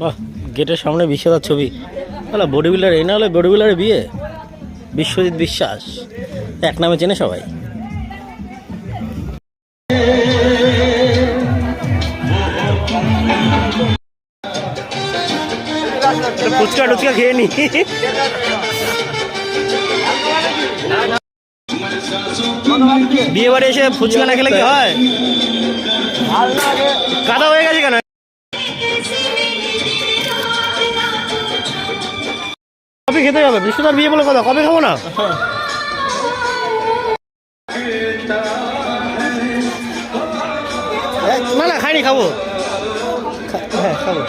বাহ, গেটের সামনে বিশ্বদার ছবি। তাহলে বডি বিল্ডার, এই না হলে বডি বিল্ডারের বিয়ে। বিশ্বজিৎ বিশ্বাস এক নামে চেনে সবাই। ফুচকা টুচকা খেয়ে নি। বিয়ে বাড়ি এসে ফুচকা না খেলে কি হয়? কাদা হয়ে গেছে কেন? কবে খেতে যাবে? বিশ্বদার বিয়ে বলে কথা, কবে খাবো না? না না খাইনি, খাবো। হ্যাঁ খাবো।